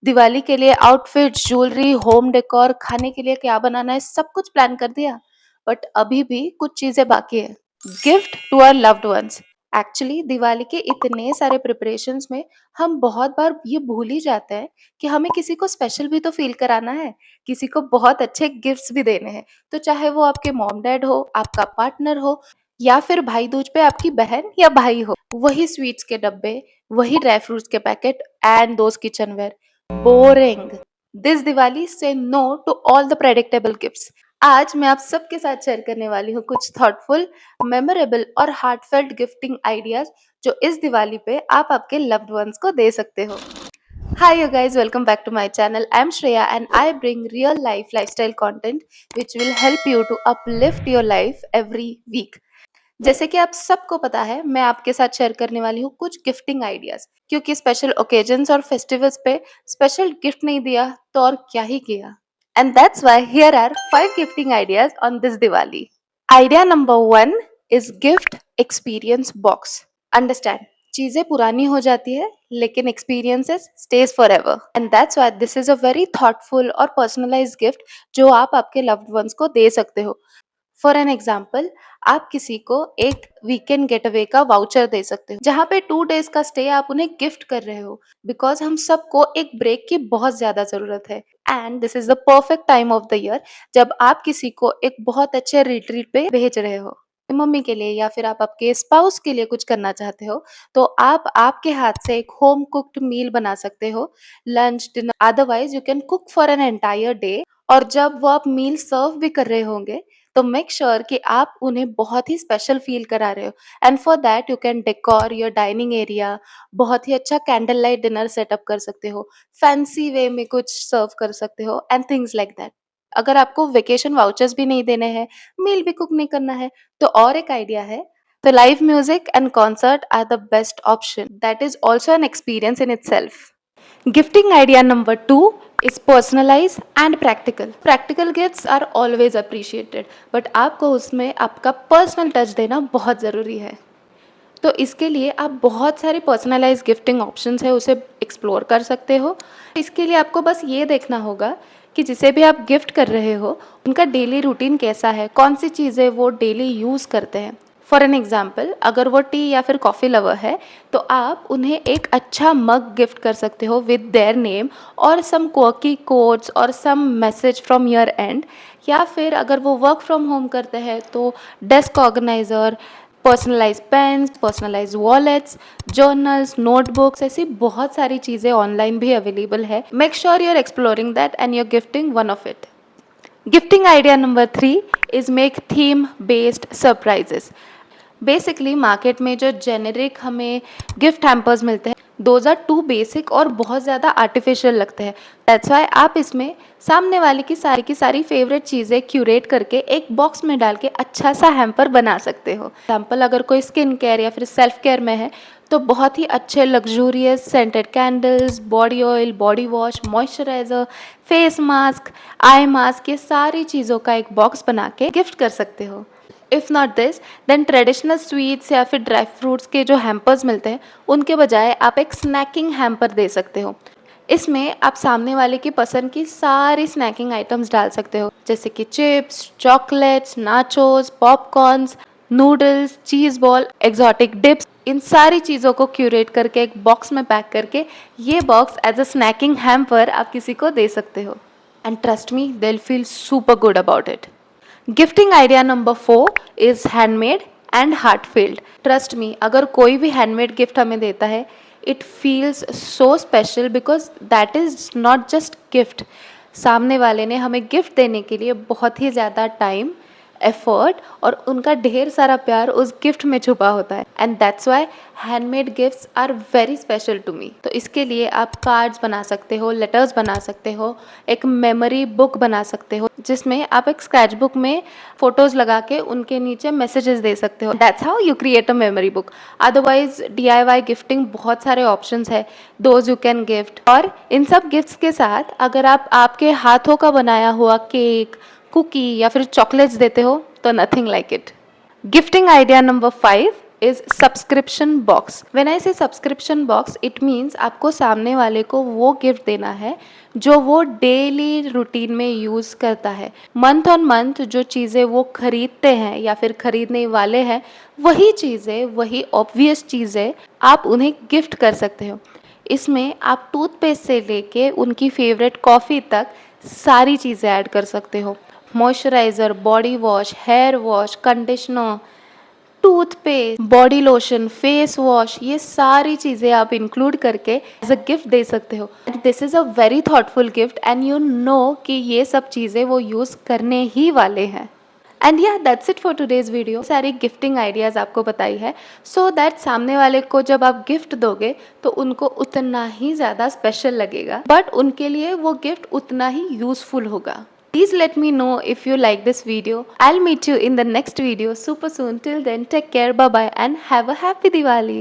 दिवाली के लिए outfit, jewellery, home decor, खाने के लिए क्या बनाना है, सब कुछ प्लान कर दिया। बट अभी भी कुछ चीजें बाकी है। Gift to our loved ones. Actually Diwali के इतने सारे प्रिपरेशंस में हम बहुत बार ये भूल ही जाते हैं कि हमें किसी को स्पेशल भी तो फील कराना है, किसी को बहुत अच्छे गिफ्ट्स भी देने हैं। तो चाहे वो आपके मॉम डैड हो, आपका पार्टनर हो, या फिर भाई दूज पे आपकी बहन या भाई हो, वही स्वीट्स के डब्बे, वही ड्राई फ्रूट्स के packet and those kitchenware. Boring. This Diwali से no to all the predictable gifts. आज मैं आप सबके साथ शेयर करने वाली हूँ कुछ थॉटफुल, मेमोरेबल और हार्टफेल्ट गिफ्टिंग आइडियाज जो इस दिवाली पे आप आपके लव्ड वंस को दे सकते हो। Hi you guys, welcome back to my channel. I'm Shreya and I bring real life lifestyle content which will help you to uplift your life every week. जैसे कि आप सबको पता है, मैं आपके साथ शेयर करने वाली हूँ कुछ गिफ्टिंग आइडियाज, क्योंकि स्पेशल ओकेजन्स और फेस्टिवल्स पे स्पेशल गिफ्ट नहीं दिया तो और क्या ही किया। And that's why here are 5 gifting ideas on this Diwali. Idea number 1 is gift experience box. Understand, चीजें पुरानी हो जाती है लेकिन experiences stays for ever, and that's why this is a very thoughtful और पर्सनलाइज्ड गिफ्ट जो आप आपके लव्ड वंस को दे सकते हो। फॉर एन एग्जाम्पल, आप किसी को एक वीकेंड गेट अवे का वाउचर दे सकते हो जहाँ पे 2 डेज का स्टे आप उन्हें गिफ्ट कर रहे हो, बिकॉज हम सबको एक ब्रेक की बहुत ज्यादा जरूरत है। And this is the perfect time of the year जब आप किसी को एक बहुत अच्छे रिट्रीट पे भेज रहे हो। मम्मी के लिए या फिर आप आपके स्पाउस के लिए कुछ करना चाहते हो तो आप आपके हाथ से एक होम कुक्ड मील बना सकते हो, lunch dinner, otherwise you can cook for an entire day. और जब वो आप मील सर्व भी कर रहे होंगे तो मेक श्योर कि आप उन्हें बहुत ही स्पेशल फील करा रहे हो। And for that you can decor your dining area, बहुत ही अच्छा कैंडल लाइट डिनर सेटअप कर सकते हो, फैंसी वे में कुछ सर्व कर सकते हो एंड थिंग्स लाइक दैट। अगर आपको वेकेशन वाउचर्स भी नहीं देने हैं, मील भी कुक नहीं करना है, तो और एक आइडिया है। तो live music and concert are the best option, that is also an experience in itself. Gifting idea number 2 is personalized and practical. Practical gifts are always appreciated, but आपको उसमें आपका पर्सनल टच देना बहुत ज़रूरी है। तो इसके लिए आप बहुत सारे पर्सनलाइज गिफ्टिंग ऑप्शंस है उसे एक्सप्लोर कर सकते हो। इसके लिए आपको बस ये देखना होगा कि जिसे भी आप गिफ्ट कर रहे हो उनका डेली रूटीन कैसा है, कौन सी चीज़ें वो डेली यूज़ करते हैं। फॉर एन एग्जाम्पल, अगर वो टी या फिर कॉफ़ी लवर है तो आप उन्हें एक अच्छा मग गिफ्ट कर सकते हो विद देयर नेम और सम क्वर्की कोड्स और some message from your end. या फिर अगर वो वर्क फ्रॉम होम करते हैं तो desk organiser, personalise pens, personalise wallets, journals, notebooks, ऐसी बहुत सारी चीज़ें ऑनलाइन भी अवेलेबल है। Make sure you are exploring that and you are gifting one of it. Gifting idea number 3 is make theme based surprises. Basically market में जो generic हमें gift hampers मिलते हैं, दोज आर टू बेसिक और बहुत ज़्यादा artificial लगते हैं। दैट्स वाई आप इसमें सामने वाले की सारी फेवरेट चीज़ें क्यूरेट करके एक बॉक्स में डाल के अच्छा सा हैम्पर बना सकते हो। एग्जाम्पल, अगर कोई स्किन केयर या फिर सेल्फ केयर में है तो बहुत ही अच्छे luxurious scented candles, body oil, body wash, moisturiser, face mask, eye mask, ये सारी चीज़ों का एक बॉक्स बना के गिफ्ट कर सकते हो। If not this, then traditional sweets या फिर ड्राई फ्रूट्स के जो हैम्पर्स मिलते हैं उनके बजाय आप एक स्नैकिंग हैम्पर दे सकते हो। इसमें आप सामने वाले की पसंद की सारी स्नैकिंग आइटम्स डाल सकते हो, जैसे कि chips, chocolates, nachos, popcorns, noodles, cheese ball, exotic dips. इन सारी चीज़ों को क्यूरेट करके एक बॉक्स में पैक करके ये box as a snacking hamper आप किसी को दे सकते हो। And trust me, they will feel super good about it. Gifting idea number 4 is handmade and heartfelt. Trust me, अगर कोई भी हैंडमेड गिफ्ट हमें देता है, it feels so special because that is not just gift. सामने वाले ने हमें गिफ्ट देने के लिए बहुत ही ज़्यादा टाइम, एफर्ट और उनका ढेर सारा प्यार उस गिफ्ट में छुपा होता है। And that's why handmade gifts are very special to me. तो इसके लिए आप कार्ड्स बना सकते हो, लेटर्स बना सकते हो, एक मेमोरी बुक बना सकते हो जिसमें आप एक स्क्रैच बुक में फोटोज़ लगा के उनके नीचे मैसेजेस दे सकते हो। That's how you create a memory book. Otherwise DIY gifting बहुत सारे ऑप्शंस है, दोज यू कैन गिफ्ट। और इन सब गिफ्ट्स के साथ अगर आप आपके हाथों का बनाया हुआ केक, कुकी या फिर चॉकलेट्स देते हो तो nothing like it. Gifting idea number 5 is subscription box. When I से सब्सक्रिप्शन बॉक्स, इट मीन्स आपको सामने वाले को वो गिफ्ट देना है जो वो डेली रूटीन में यूज़ करता है। मंथ ऑन मंथ जो चीज़ें वो खरीदते हैं या फिर खरीदने वाले हैं, वही चीज़ें, वही ऑब्वियस चीज़ें आप उन्हें गिफ्ट कर सकते हो। इसमें आप टूथपेस्ट से लेके उनकी फेवरेट कॉफ़ी तक सारी चीज़ें ऐड कर सकते हो। Moisturiser, body wash, hair wash, conditioner, toothpaste, body lotion, face wash, ये सारी चीज़ें आप इंक्लूड करके एज अ गिफ्ट दे सकते हो। This is a very thoughtful gift and you know कि ये सब चीज़ें वो यूज़ करने ही वाले हैं। एंड या that's it for today's video. सारी गिफ्टिंग आइडियाज़ आपको बताई है सो दैट सामने वाले को जब आप गिफ्ट दोगे तो उनको उतना ही ज़्यादा स्पेशल लगेगा, बट उनके लिए वो गिफ्ट उतना ही यूज़फुल होगा। Please let me know if you like this video. I'll meet you in the next video super soon. Till then, take care, bye bye, and have a happy Diwali.